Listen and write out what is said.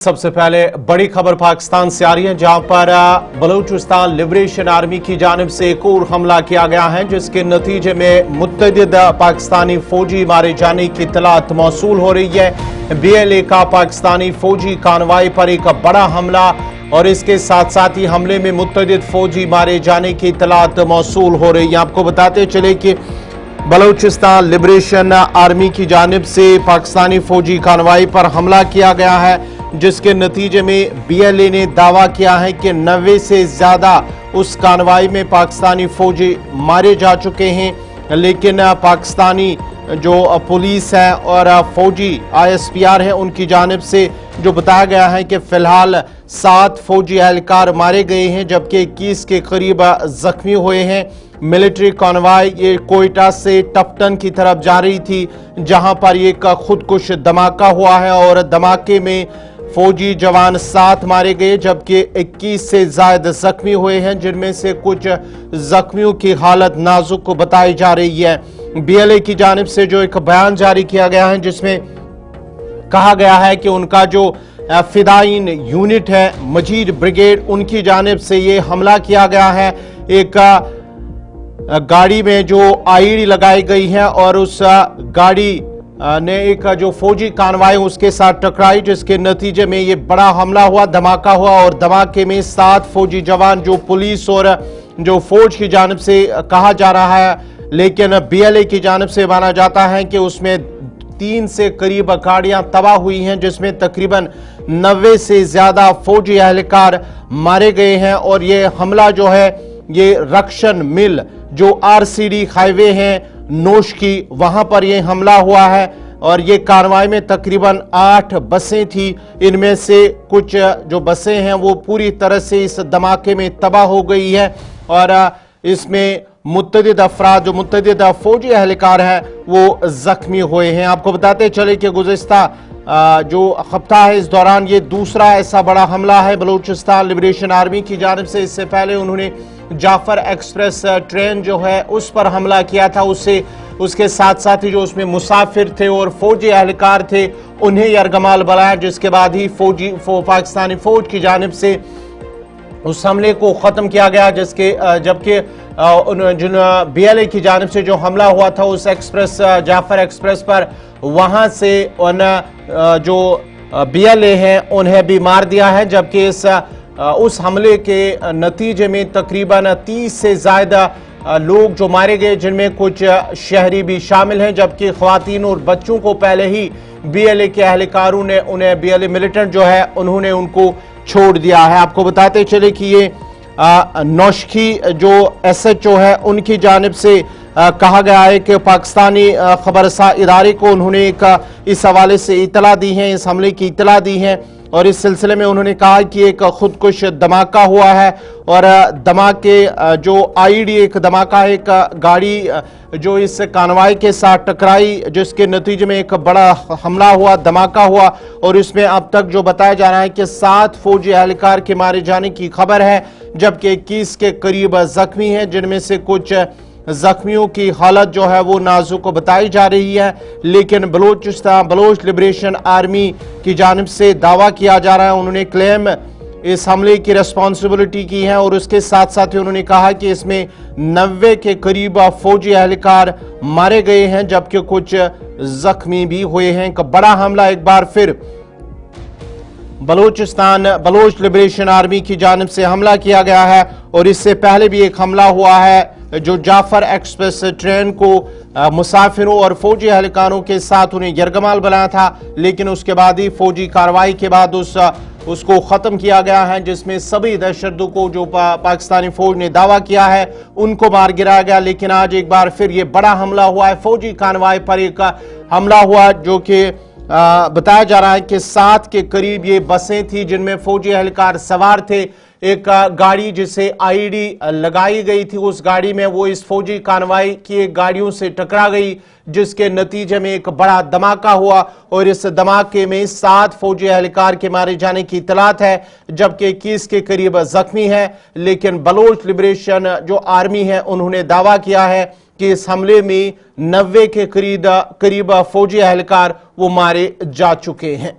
सबसे पहले बड़ी खबर पाकिस्तान से आ रही है, जहां पर बलूचिस्तान लिबरेशन आर्मी की जानिब से एक और हमला किया गया है, जिसके नतीजे में मुतअद्दिद पाकिस्तानी फौजी मारे जाने की इत्तलात मौसूल हो रही है। BLA का पाकिस्तानी फौजी कानवाई पर एक बड़ा हमला और इसके साथ साथ ही हमले में मुतअद्दिद फौजी मारे जाने की इत्तलात मौसूल हो रही है। आपको बताते चले कि बलूचिस्तान लिबरेशन आर्मी की जानिब से पाकिस्तानी फौजी कानवाई पर हमला किया गया है, जिसके नतीजे में BLA ने दावा किया है कि 90 से ज्यादा उस कानवाई में पाकिस्तानी फौजी मारे जा चुके हैं। लेकिन पाकिस्तानी जो पुलिस है और फौजी ISPR है, उनकी जानिब से जो बताया गया है कि फिलहाल 7 फौजी एहलकार मारे गए हैं, जबकि 21 के करीब जख्मी हुए हैं। मिलिट्री कॉन्वाय ये कोयटा से टपटन की तरफ जा रही थी, जहां पर एक खुदकुश धमाका हुआ है और धमाके में फौजी जवान 7 मारे गए, जबकि 21 से ज्यादा जख्मी हुए हैं, जिनमें से कुछ जख्मियों की हालत नाजुक बताई जा रही है। BLA की जानिब से जो एक बयान जारी किया गया है, जिसमें कहा गया है कि उनका जो फिदाइन यूनिट है मजीद ब्रिगेड, उनकी जानिब से ये हमला किया गया है। एक गाड़ी में जो IED लगाई गई है और उस गाड़ी ने एक जो फौजी कानवाई उसके साथ टकराई, जिसके नतीजे में ये बड़ा हमला हुआ, धमाका हुआ और धमाके में 7 फौजी जवान जो पुलिस और जो फौज की जानिब से कहा जा रहा है, लेकिन BLA की जानिब से माना जाता है कि उसमें 3 से करीब गाड़ियां तबाह हुई हैं, जिसमें तकरीबन 90 से ज्यादा फौजी एहलकार मारे गए हैं। और ये हमला जो है ये रक्षण मिल जो RCD हाईवे है नोश की, वहां पर यह हमला हुआ है और ये कार्रवाई में तकरीबन 8 बसें थी। इनमें से कुछ जो बसें हैं वो पूरी तरह से इस धमाके में तबाह हो गई है और इसमें मुतअद्दिद अफराद जो मुतअद्दिद फौजी एहलकार हैं वो जख्मी हुए हैं। आपको बताते चले कि गुज़िश्ता जो हफ्ता है, इस दौरान ये दूसरा ऐसा बड़ा हमला है बलूचिस्तान लिबरेशन आर्मी की जानिब से। इससे पहले उन्होंने जाफर एक्सप्रेस ट्रेन जो है उस पर हमला किया था, उसके साथ साथ ही जो उसमें मुसाफिर थे और फौजी एहलकार थे उन्हें यरगमाल बनाया, जिसके बाद ही पाकिस्तानी फौज की जानिब से उस हमले को ख़त्म किया गया। जबकि जिन BLA की जानिब से जो हमला हुआ था उस एक्सप्रेस जाफर एक्सप्रेस पर, वहां से उन जो BLA हैं उन्हें भी मार दिया है, जबकि उस हमले के नतीजे में तकरीबन 30 से ज्यादा लोग जो मारे गए, जिनमें कुछ शहरी भी शामिल हैं, जबकि ख्वातीन और बच्चों को पहले ही BLA के एहलकारों ने उन्हें BLA मिलिटेंट जो है उन्होंने उनको छोड़ दिया है। आपको बताते चले कि ये नौशकी जो SHO है उनकी जानिब से कहा गया है कि पाकिस्तानी खबरसा इदारे को उन्होंने इस हवाले से इतला दी है, इस हमले की इतला दी है और इस सिलसिले में उन्होंने कहा कि एक खुदकुश धमाका हुआ है और धमाके जो IED एक धमाका है, एक गाड़ी जो इस कानवाई के साथ टकराई, जिसके नतीजे में एक बड़ा हमला हुआ, धमाका हुआ और इसमें अब तक जो बताया जा रहा है कि 7 फौजी एहलकार के मारे जाने की खबर है, जबकि 21 के करीब जख्मी हैं, जिनमें से कुछ जख्मियों की हालत जो है वो नाजुक बताई जा रही है। लेकिन बलूच लिबरेशन आर्मी की जानिब से दावा किया जा रहा है, उन्होंने क्लेम इस हमले की रिस्पॉन्सिबिलिटी की है और उसके साथ साथ ही उन्होंने कहा कि इसमें 90 के करीब फौजी एहलकार मारे गए हैं, जबकि कुछ जख्मी भी हुए हैं। एक बड़ा हमला एक बार फिर बलूच लिबरेशन आर्मी की जानिब से हमला किया गया है और इससे पहले भी एक हमला हुआ है जो जाफर एक्सप्रेस ट्रेन को मुसाफिरों और फौजी एहलकारों के साथ उन्हें यरगमाल बनाया था, लेकिन उसके बाद ही फौजी कार्रवाई के बाद उसको ख़त्म किया गया है, जिसमें सभी दहशतगर्दों को जो पाकिस्तानी फौज ने दावा किया है उनको मार गिराया गया। लेकिन आज एक बार फिर ये बड़ा हमला हुआ है, फौजी कानवाई पर एक हमला हुआ, जो कि बताया जा रहा है कि 7 के करीब ये बसें थी जिनमें फौजी एहलकार सवार थे। एक गाड़ी जिसे IED लगाई गई थी, उस गाड़ी में वो इस फौजी कानवाई की गाड़ियों से टकरा गई, जिसके नतीजे में एक बड़ा धमाका हुआ और इस धमाके में 7 फौजी एहलकार के मारे जाने की इतलात है, जबकि 21 के करीब जख्मी है। लेकिन बलूच लिबरेशन जो आर्मी है उन्होंने दावा किया है कि इस हमले में 90 के करीब फौजी एहलकार वो मारे जा चुके हैं।